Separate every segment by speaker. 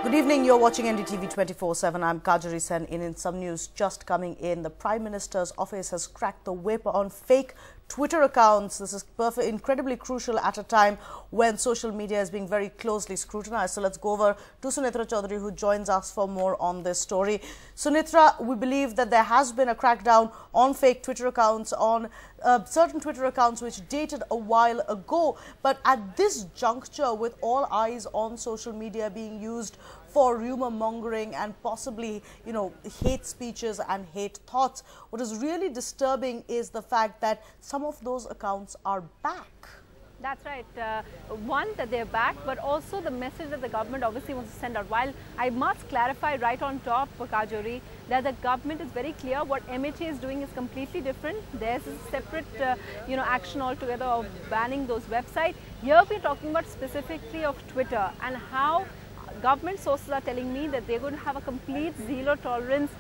Speaker 1: Good evening, you're watching NDTV 24/7. I'm Kajari Sen. In some news just coming in, the Prime Minister's office has cracked the whip on fake Twitter accounts. This is incredibly crucial at a time when social media is being very closely scrutinized. So let's go over to Sunitra Chaudhary, who joins us for more on this story. Sunitra, we believe that there has been a crackdown on fake Twitter accounts, on certain Twitter accounts which dated a while ago. But at this juncture, with all eyes on social media being used for rumor mongering and possibly, hate speeches and hate thoughts, what is really disturbing is the fact that some of those accounts are back.
Speaker 2: That's right. One, that they're back, but also the message that the government obviously wants to send out. While I must clarify right on top, Kajori, that the government is very clear what MHA is doing is completely different. There's a separate, action altogether of banning those websites. Here we're talking about specifically of Twitter and how government sources are telling me that they're going to have a complete zero tolerance.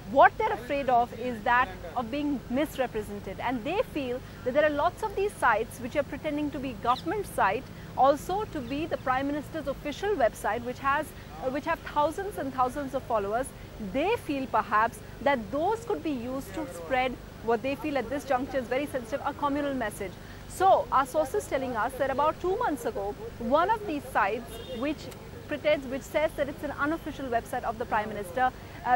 Speaker 2: What they're afraid of is that of being misrepresented, and they feel that there are lots of these sites which are pretending to be government site, also to be the Prime Minister's official website, which have thousands and thousands of followers. They feel perhaps that those could be used to spread what they feel at this juncture is very sensitive, a communal message. So our sources telling us that about 2 months ago, one of these sites which says that it's an unofficial website of the Prime Minister,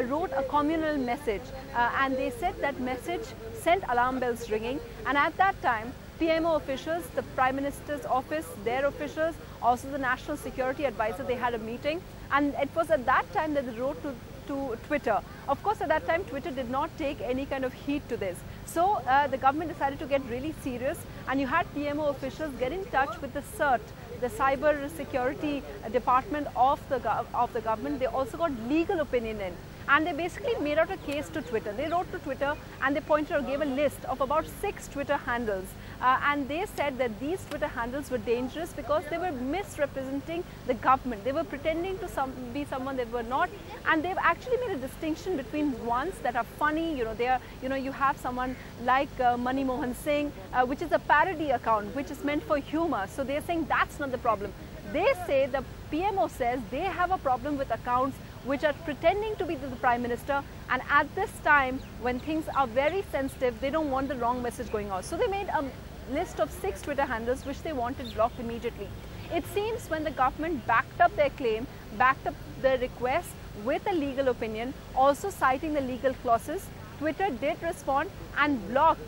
Speaker 2: wrote a communal message, and they said that message sent alarm bells ringing. And at that time, PMO officials, the Prime Minister's office, their officials, also the National Security Advisor, they had a meeting, and it was at that time that they wrote to Twitter. Of course, at that time, Twitter did not take any kind of heed to this. So the government decided to get really serious, and you had PMO officials get in touch with the CERT, the Cyber Security Department of the government. They also got legal opinion in, and they basically made out a case to Twitter. They wrote to Twitter and they gave a list of about 6 Twitter handles, and they said that these Twitter handles were dangerous because they were misrepresenting the government. They were pretending to be someone they were not, and they've actually made a distinction between ones that are funny. You have someone like Mani Mohan Singh, which is a parody account, which is meant for humor. So they're saying that's not the problem. They say, the PMO says, they have a problem with accounts which are pretending to be the Prime Minister, and at this time when things are very sensitive, they don't want the wrong message going out. So they made a list of 6 Twitter handles which they wanted blocked immediately. It seems when the government backed up their claim, backed up the request with a legal opinion, also citing the legal clauses, Twitter did respond and blocked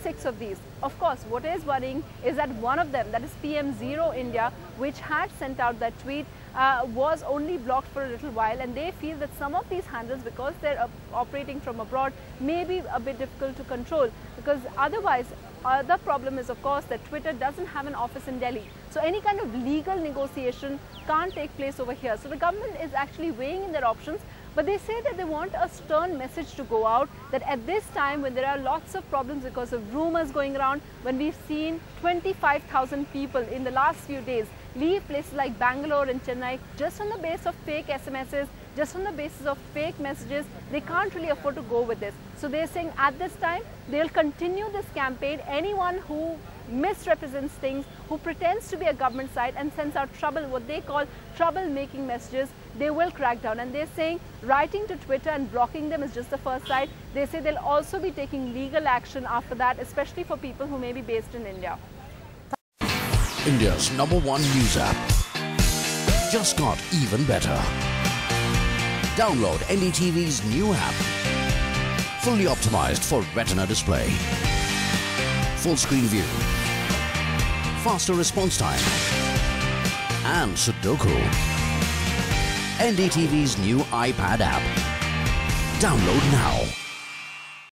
Speaker 2: 6 of these. Of course, what is worrying is that one of them, that is PM0 India, which had sent out that tweet, was only blocked for a little while, and they feel that some of these handles, because they're operating from abroad, may be a bit difficult to control, because otherwise the problem is, of course, that Twitter doesn't have an office in Delhi. So any kind of legal negotiation can't take place over here. So the government is actually weighing in their options, but they say that they want a stern message to go out, that at this time when there are lots of problems because of rumors going around, when we've seen 25,000 people in the last few days leave places like Bangalore and Chennai just on the basis of fake SMSs, just on the basis of fake messages, they can't really afford to go with this. So they're saying at this time, they'll continue this campaign. Anyone who misrepresents things, who pretends to be a government site and sends out what they call trouble-making messages, they will crack down. And they're saying writing to Twitter and blocking them is just the first side. They say they'll also be taking legal action after that, especially for people who may be based in India.
Speaker 3: India's #1 news app just got even better. Download NDTV's new app. Fully optimized for Retina display. Full screen view. Faster response time. And Sudoku. NDTV's new iPad app. Download now.